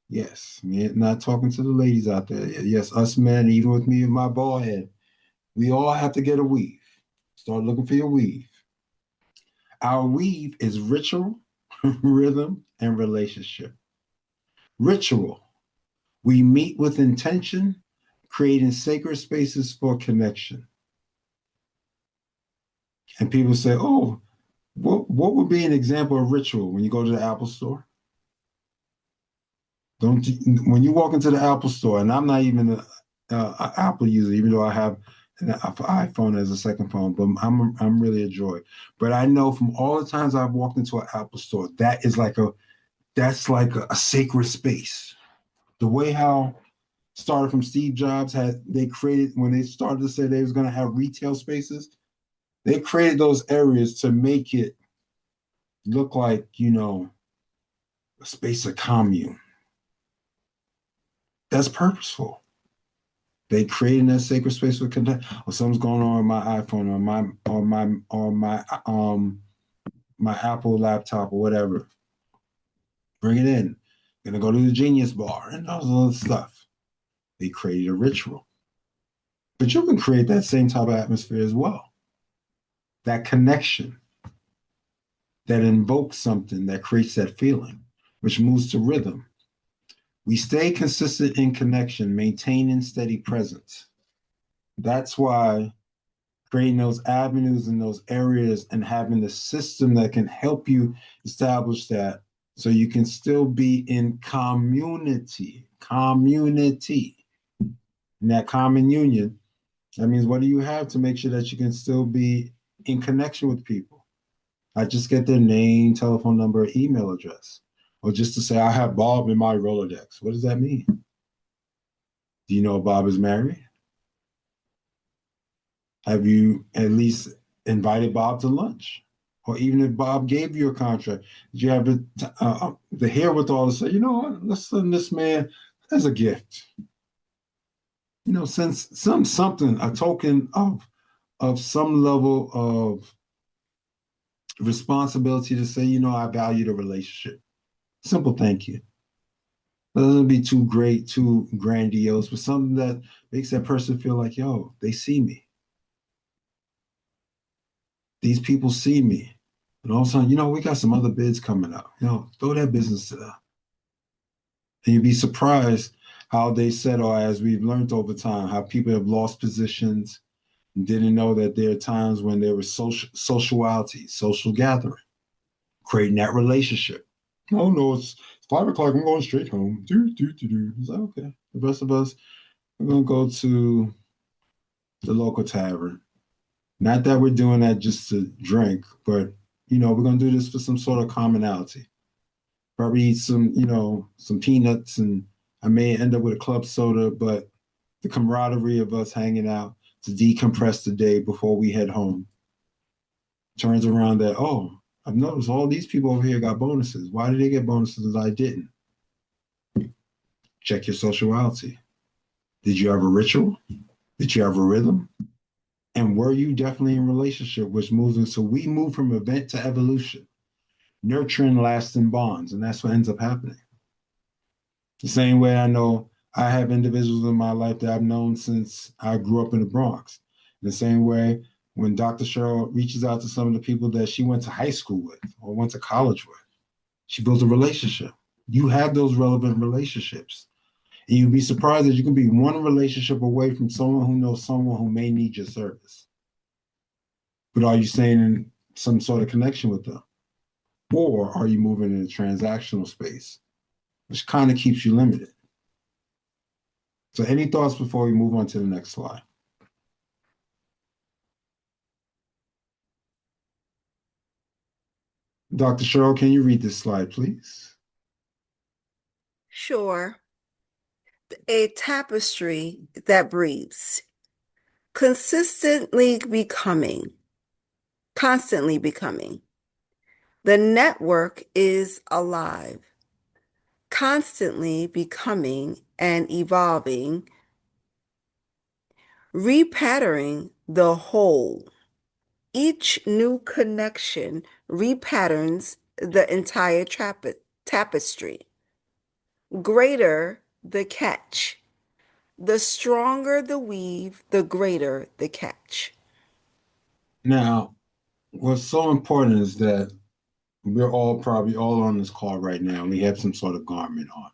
S1: yes, not talking to the ladies out there. Yes, us men, even with me and my bald head, we all have to get a weave. Start looking for your weave. Our weave is ritual, rhythm, and relationship. Ritual, we meet with intention, creating sacred spaces for connection. And people say, oh, what would be an example of ritual when you go to the Apple store? When you walk into the Apple store, and I'm not even an Apple user, even though I have an iPhone as a second phone, but I'm really a joy. But I know from all the times I've walked into an Apple store, that's like a sacred space. The way how started from Steve Jobs they created when they started to say they was going to have retail spaces, they created those areas to make it look like a space of commune. That's purposeful. They created that sacred space with content. Or something's going on my iPhone my Apple laptop or whatever. Bring it in. Gonna go to the Genius Bar and all this other stuff. They created a ritual. But you can create that same type of atmosphere as well. That connection that invokes something that creates that feeling, which moves to rhythm. We stay consistent in connection, maintaining steady presence. That's why creating those avenues in those areas and having the system that can help you establish that so you can still be in community. In that common union, that means what do you have to make sure that you can still be in connection with people? I just get their name, telephone number, email address, or just to say I have Bob in my Rolodex. What does that mean? Do you know Bob is married? Have you at least invited Bob to lunch? Or even if Bob gave you a contract, did you have the herewithal to say, you know what, let's send this man as a gift? since something, a token of some level of responsibility to say, I value the relationship. Simple thank you. It doesn't be too great, too grandiose, but something that makes that person feel like, yo, they see me. These people see me. And all of a sudden, we got some other bids coming up. Throw that business to them. And you'd be surprised how they settle, as we've learned over time, how people have lost positions and didn't know that there are times when there was sociality, social gathering, creating that relationship. Oh no, it's 5 o'clock. I'm going straight home. It's like, okay. The rest of us, we're gonna go to the local tavern. Not that we're doing that just to drink, but we're gonna do this for some sort of commonality. Probably eat some peanuts, and I may end up with a club soda, but the camaraderie of us hanging out to decompress the day before we head home turns around that, oh, I've noticed all these people over here got bonuses. Why did they get bonuses and I didn't? Check your sociality. Did you have a ritual? Did you have a rhythm? And were you definitely in a relationship, which moves us? So we move from event to evolution, nurturing lasting bonds. And that's what ends up happening. The same way I know I have individuals in my life that I've known since I grew up in the Bronx. The same way when Dr. Cheryl reaches out to some of the people that she went to high school with or went to college with, she builds a relationship. You have those relevant relationships. And you'd be surprised that you can be one relationship away from someone who knows someone who may need your service. But are you staying in some sort of connection with them? Or are you moving in a transactional space, which kind of keeps you limited? So any thoughts before we move on to the next slide? Dr. Cheryl, can you read this slide, please?
S2: Sure. A tapestry that breathes, consistently becoming, constantly becoming. The network is alive, constantly becoming and evolving, repatterning the whole. Each new connection repatterns the entire tapestry. Greater the catch. The stronger the weave, the greater the catch.
S1: Now, what's so important is that we're all probably all on this call right now. We have some sort of garment on.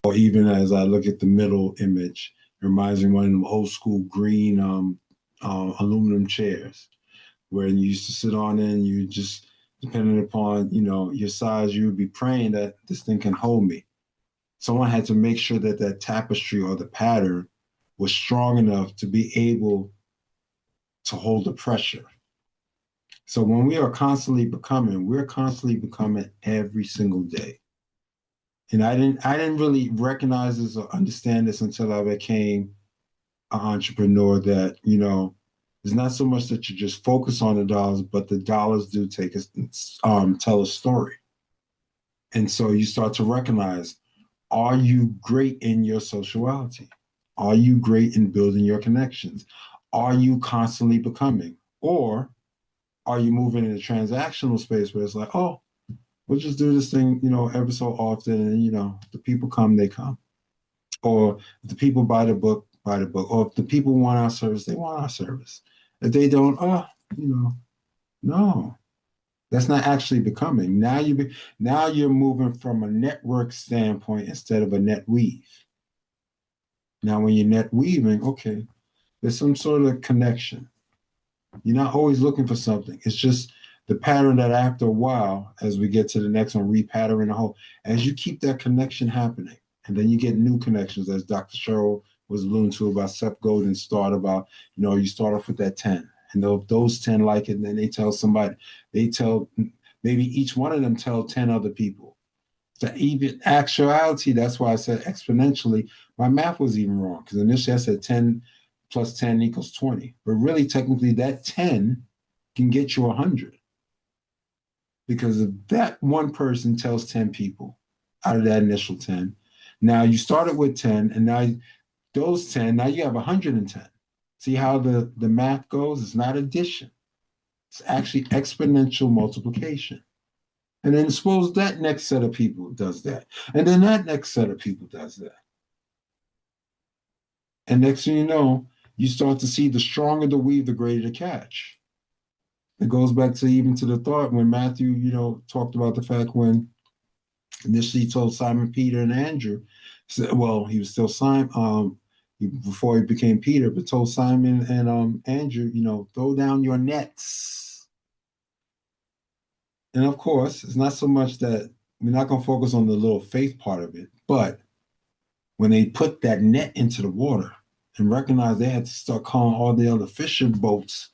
S1: Or even as I look at the middle image, it reminds me of one of them old school green aluminum chairs where you used to sit on it and you just, depending upon, your size, you would be praying that this thing can hold me. Someone had to make sure that that tapestry or the pattern was strong enough to be able to hold the pressure. So when we are constantly becoming, we're constantly becoming every single day. And I didn't really recognize this or understand this until I became an entrepreneur that, it's not so much that you just focus on the dollars, but the dollars do tell a story. And so you start to recognize, are you great in your sociality? Are you great in building your connections? Are you constantly becoming? Or are you moving in a transactional space where it's like, oh, we'll just do this thing, ever so often. And, the people come, they come. Or if the people buy the book, buy the book. Or if the people want our service, they want our service. If they don't, no, that's not actually becoming. Now you're moving from a network standpoint instead of a net weave. Now, when you're net weaving, okay, there's some sort of connection. You're not always looking for something. It's just the pattern that after a while, as we get to the next one, repattern the whole, as you keep that connection happening, and then you get new connections, as Dr. Cheryl was alluding to about Seth Godin's thought about, you start off with that 10. And those 10 like it, and then maybe each one of them tell 10 other people. The even actuality, that's why I said exponentially, my math was even wrong. Because initially I said 10 plus 10 equals 20. But really, technically, that 10 can get you 100. Because if that one person tells 10 people out of that initial 10, now you started with 10, and now Those 10, now you have 110. See how the math goes? It's not addition. It's actually exponential multiplication. And then suppose that next set of people does that. And then that next set of people does that. And next thing you know, you start to see the stronger the weave, the greater the catch. It goes back to even to the thought when Matthew, talked about the fact when initially told Simon, Peter, and Andrew, well, he was still Simon, before he became Peter, but told Simon and Andrew, throw down your nets. And of course, it's not so much that we're not going to focus on the little faith part of it, but when they put that net into the water and recognized they had to start calling all the other fishing boats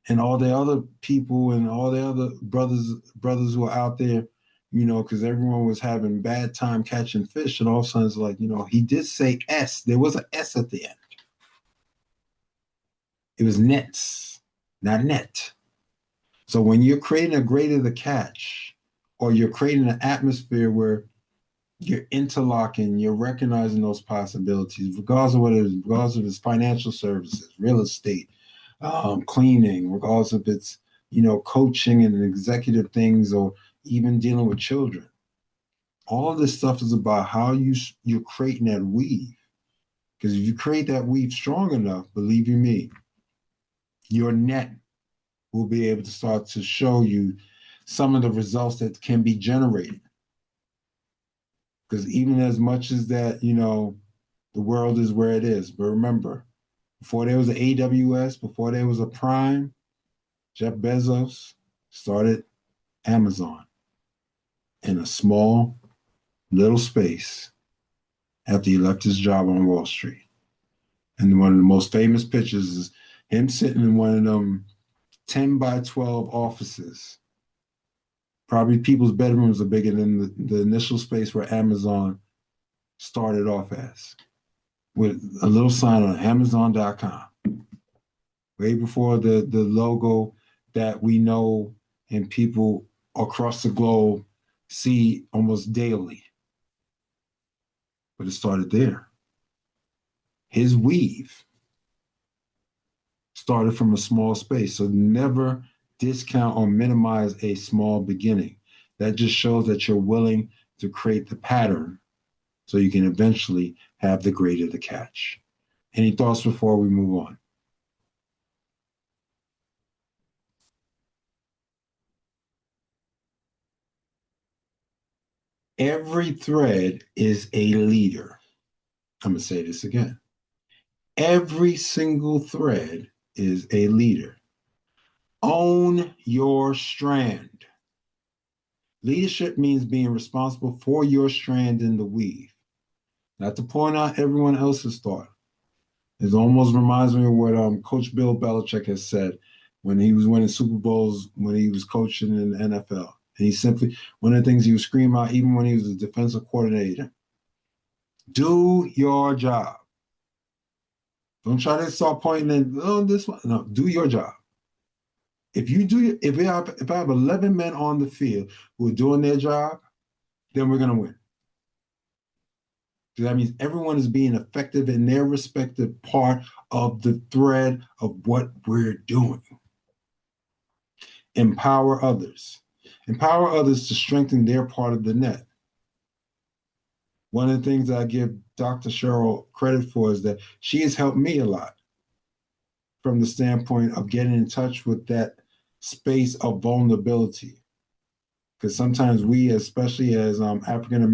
S1: and all the other people and all the other brothers who are out there, because everyone was having bad time catching fish, and all of a sudden it's like, he did say S. There was an S at the end. It was nets, not net. So when you're creating a greater the catch, or you're creating an atmosphere where you're interlocking, you're recognizing those possibilities, regardless of what it is, regardless of its financial services, real estate, cleaning, regardless of its, coaching and executive things, or even dealing with children. All of this stuff is about how you're creating that weave. Because if you create that weave strong enough, believe you me, your net will be able to start to show you some of the results that can be generated. Because even as much as that, the world is where it is. But remember, before there was an AWS, before there was a Prime, Jeff Bezos started Amazon in a small little space after he left his job on Wall Street. And one of the most famous pictures is him sitting in one of them 10 by 12 offices. Probably people's bedrooms are bigger than the initial space where Amazon started off as, with a little sign on Amazon.com. Way before the logo that we know and people across the globe see almost daily. But it started there. His weave started from a small space. So never discount or minimize a small beginning. That just shows that you're willing to create the pattern so you can eventually have the greater the catch. Any thoughts before we move on? Every thread is a leader. I'm going to say this again. Every single thread is a leader. Own your strand. Leadership means being responsible for your strand in the weave. Not to point out everyone else's thought. It almost reminds me of what Coach Bill Belichick has said when he was winning Super Bowls, when he was coaching in the NFL. And he simply, one of the things he would scream out, even when he was a defensive coordinator, do your job. Don't try to start pointing at, oh, this one. No, do your job. If I have 11 men on the field who are doing their job, then we're going to win. Because that means everyone is being effective in their respective part of the thread of what we're doing. Empower others. Empower others to strengthen their part of the net. One of the things that I give Dr. Cheryl credit for is that she has helped me a lot from the standpoint of getting in touch with that space of vulnerability. Because sometimes we, especially as African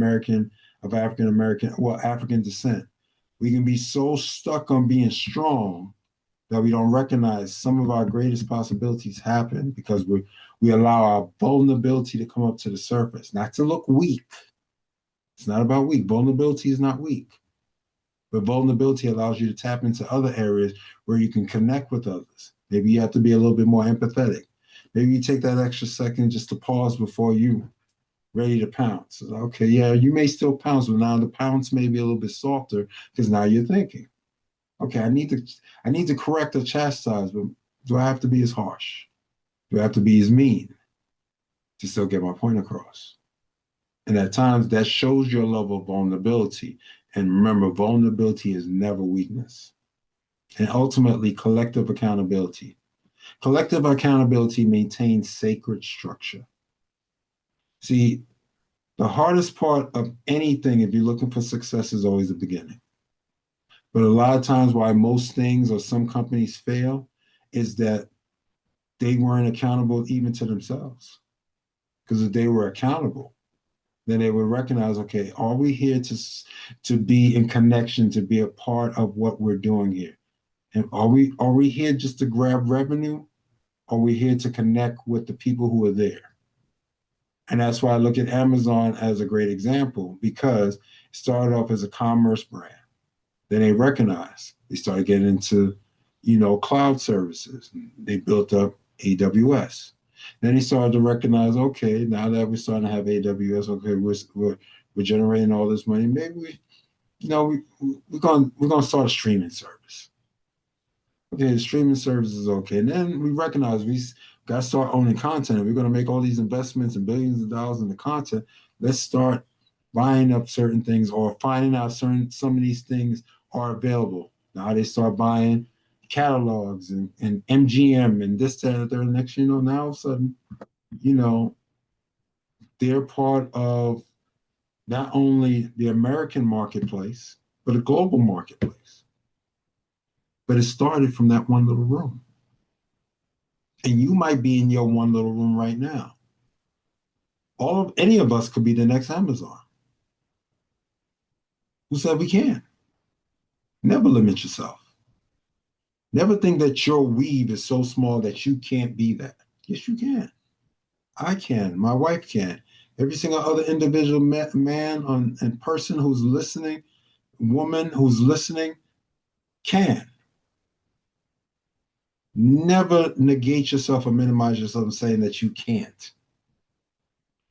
S1: descent, we can be so stuck on being strong that we don't recognize some of our greatest possibilities happen because we allow our vulnerability to come up to the surface, not to look weak. It's not about weak. Vulnerability is not weak. But vulnerability allows you to tap into other areas where you can connect with others. Maybe you have to be a little bit more empathetic. Maybe you take that extra second just to pause before you ready to pounce. Okay, yeah, you may still pounce, but now the pounce may be a little bit softer because now you're thinking, okay, I need to correct or chastise, but do I have to be as harsh? Do I have to be as mean to still get my point across? And at times that shows your level of vulnerability And remember, vulnerability is never weakness. And ultimately, collective accountability. Collective accountability maintains sacred structure. See, the hardest part of anything, if you're looking for success, is always the beginning. But a lot of times, why most things or some companies fail is that they weren't accountable even to themselves. Because if they were accountable, then they would recognize, okay, are we here to be in connection, to be a part of what we're doing here? And are we here just to grab revenue? Are we here to connect with the people who are there? And that's why I look at Amazon as a great example, because it started off as a commerce brand. Then they recognized, they started getting into, cloud services. They built up AWS. Then they started to recognize, okay, now that we're starting to have AWS, okay, we're generating all this money. Maybe we're gonna start a streaming service. Okay, the streaming service is okay. And then we recognize we got to start owning content. If we're going to make all these investments and billions of dollars in the content, let's start buying up certain things or finding out some of these things are available. Now they start buying catalogs and MGM and this, that, and the third. Next, now all of a sudden, you know, they're part of not only the American marketplace, but a global marketplace. But it started from that one little room. And you might be in your one little room right now. Any of us could be the next Amazon. Who said we can't? Never limit yourself. Never think that your weave is so small that you can't be that. Yes, you can. I can. My wife can. Every single other individual man and person who's listening, woman who's listening, can. Never negate yourself or minimize yourself saying that you can't.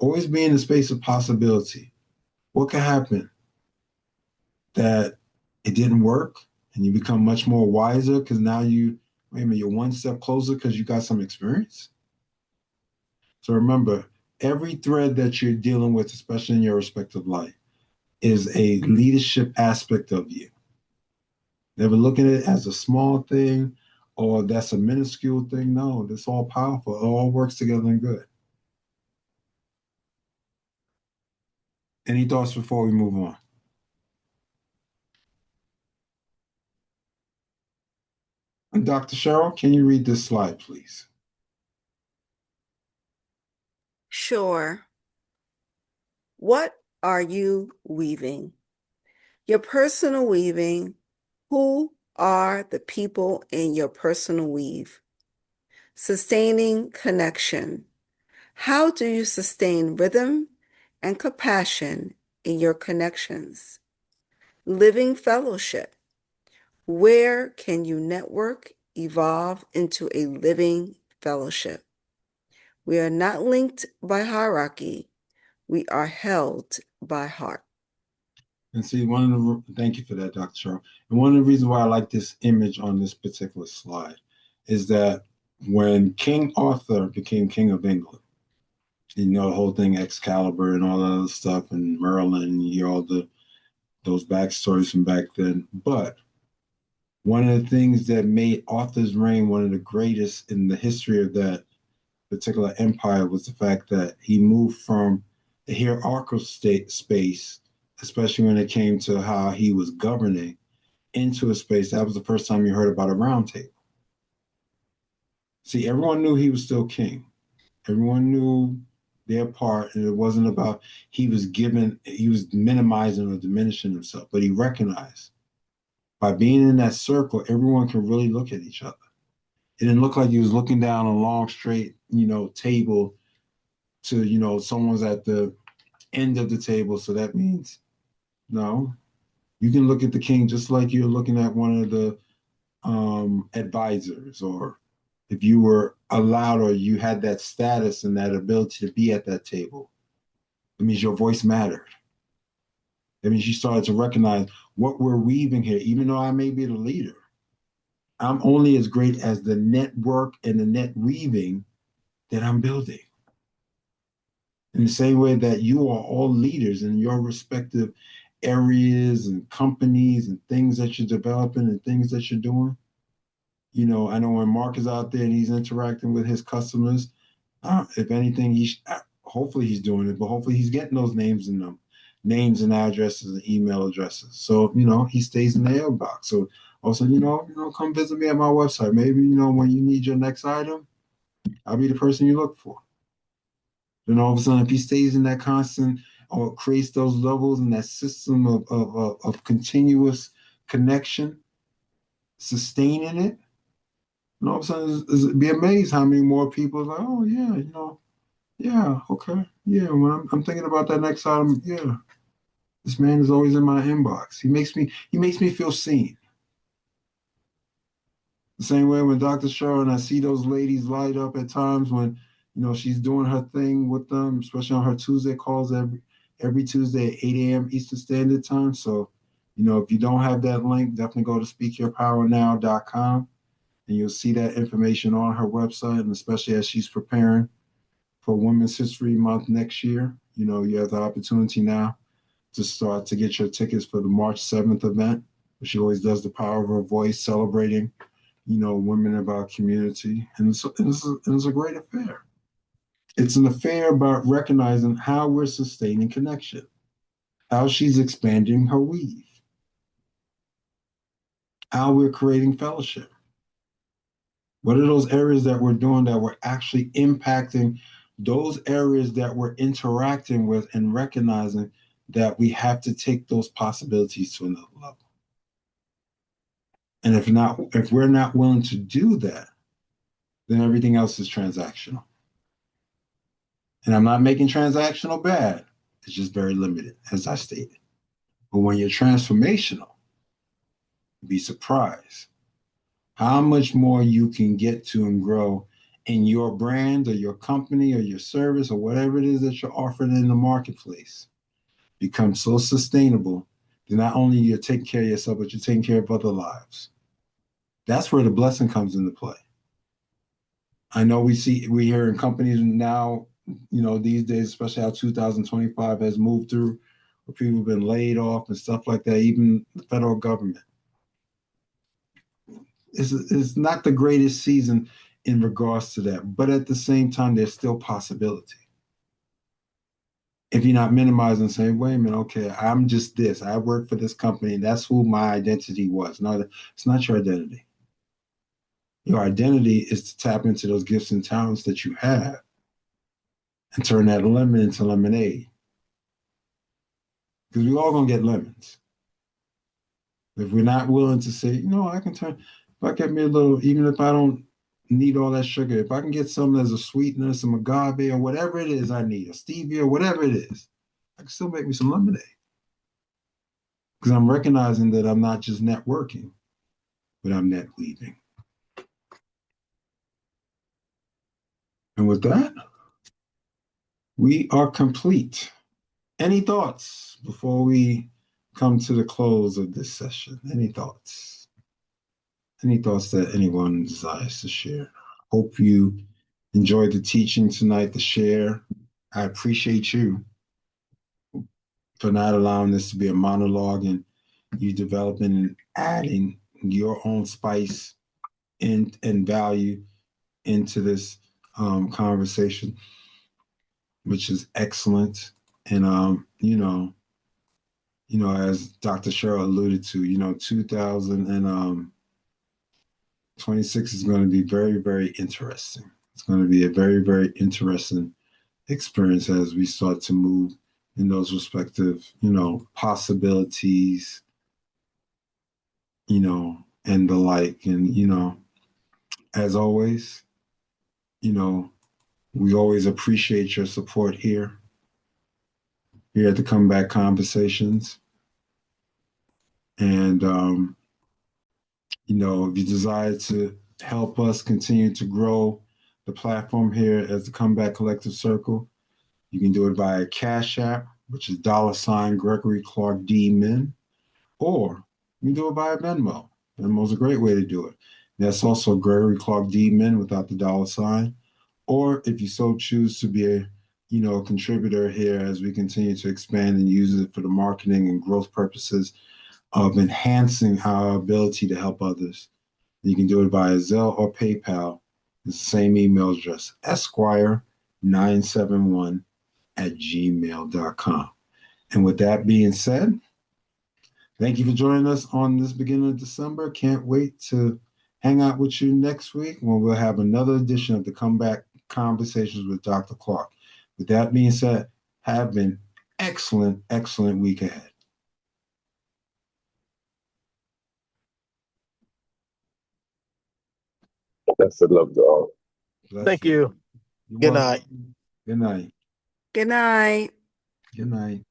S1: Always be in the space of possibility. What could happen? That it didn't work and you become much more wiser because now you're one step closer because you got some experience. So remember, every thread that you're dealing with, especially in your respective life, is a leadership aspect of you. Never looking at it as a small thing or that's a minuscule thing. No, it's all powerful. It all works together and good. Any thoughts before we move on? And Dr. Cheryl, can you read this slide, please?
S2: Sure. What are you weaving? Your personal weaving. Who are the people in your personal weave? Sustaining connection. How do you sustain rhythm and compassion in your connections? Living fellowship. Where can you network, evolve into a living fellowship? We are not linked by hierarchy. We are held by heart.
S1: And see, thank you for that, Dr. Cheryl. And one of the reasons why I like this image on this particular slide is that when King Arthur became King of England, the whole thing, Excalibur and all that other stuff, and Merlin, and you hear all those backstories from back then. But one of the things that made Arthur's reign one of the greatest in the history of that particular empire was the fact that he moved from a hierarchical space, especially when it came to how he was governing, into a space. That was the first time you heard about a round table. See, everyone knew he was still king. Everyone knew their part, and it wasn't about he was minimizing or diminishing himself, but he recognized by being in that circle, everyone can really look at each other. It didn't look like he was looking down a long, straight, table to, someone's at the end of the table. So that means, no, you can look at the king just like you're looking at one of the advisors, or if you were allowed or you had that status and that ability to be at that table. It means your voice mattered. That means you started to recognize what we're weaving here. Even though I may be the leader, I'm only as great as the network and the net weaving that I'm building. In the same way that you are all leaders in your respective areas and companies and things that you're developing and things that you're doing. I know when Mark is out there and he's interacting with his customers, if anything, hopefully he's doing it, but hopefully he's getting those names and names and addresses and email addresses. So, he stays in the mailbox. So also, come visit me at my website. Maybe, when you need your next item, I'll be the person you look for. Then all of a sudden, if he stays in that constant or creates those levels and that system of continuous connection, sustaining it, and all of a sudden, be amazed how many more people are like, oh yeah, yeah, okay, yeah. When I'm thinking about that next item, yeah, this man is always in my inbox. He makes me feel seen. The same way when Dr. Cheryl and I see those ladies light up at times when she's doing her thing with them, especially on her Tuesday calls every Tuesday at 8 a.m. Eastern Standard Time. So, if you don't have that link, definitely go to speakyourpowernow.com and you'll see that information on her website, and especially as she's preparing for Women's History Month next year. You have the opportunity now to start to get your tickets for the March 7th event. She always does the power of her voice, celebrating, women of our community. And it's a great affair. It's an affair about recognizing how we're sustaining connection, how she's expanding her weave, how we're creating fellowship. What are those areas that we're doing that we're actually impacting those areas that we're interacting with, and recognizing that we have to take those possibilities to another level. And if we're not willing to do that, then everything else is transactional. And I'm not making transactional bad. It's just very limited, as I stated. But when you're transformational, be surprised how much more you can get to and grow in your brand or your company or your service or whatever it is that you're offering in the marketplace. Become so sustainable that not only you're taking care of yourself, but you're taking care of other lives. That's where the blessing comes into play. I know we hear in companies now, these days, especially how 2025 has moved through, where people have been laid off and stuff like that, even the federal government. It's not the greatest season in regards to that, but at the same time, there's still possibility. If you're not minimizing, saying, wait a minute, okay, I'm just this. I work for this company, and that's who my identity was. No, it's not your identity. Your identity is to tap into those gifts and talents that you have and turn that lemon into lemonade. Because we're all going to get lemons. If we're not willing to say, I can if I get me a little, even if I don't need all that sugar, if I can get something as a sweetener, some agave or whatever it is I need, a stevia or whatever it is, I can still make me some lemonade. Because I'm recognizing that I'm not just networking, but I'm net weaving. And with that, we are complete. Any thoughts before we come to the close of this session? Any thoughts? Any thoughts that anyone desires to share? Hope you enjoyed the teaching tonight, the share. I appreciate you for not allowing this to be a monologue and you developing and adding your own spice and value into this conversation, which is excellent. And as Dr. Cheryl alluded to, 2026 is going to be very, very interesting. It's going to be a very, very interesting experience as we start to move in those respective, possibilities, and the like. And, as always, we always appreciate your support here at the Comeback Conversations. And, if you desire to help us continue to grow the platform here as the Comeback Collective Circle, you can do it via Cash App, which is $ Gregory Clarke DMin, or you can do it via Venmo. Venmo is a great way to do it. That's also Gregory Clarke DMin without the $. Or if you so choose to be a contributor here as we continue to expand and use it for the marketing and growth purposes of enhancing our ability to help others. You can do it via Zelle or PayPal. It's the same email address, esquire971@gmail.com. And with that being said, thank you for joining us on this beginning of December. Can't wait to hang out with you next week when we'll have another edition of the Comeback Conversations with Dr. Clarke. With that being said, have an excellent, excellent week ahead.
S4: That's the love to all.
S1: Bless
S3: Thank you.
S1: You're
S3: Good
S1: welcome.
S3: night.
S1: Good night.
S2: Good night.
S1: Good night.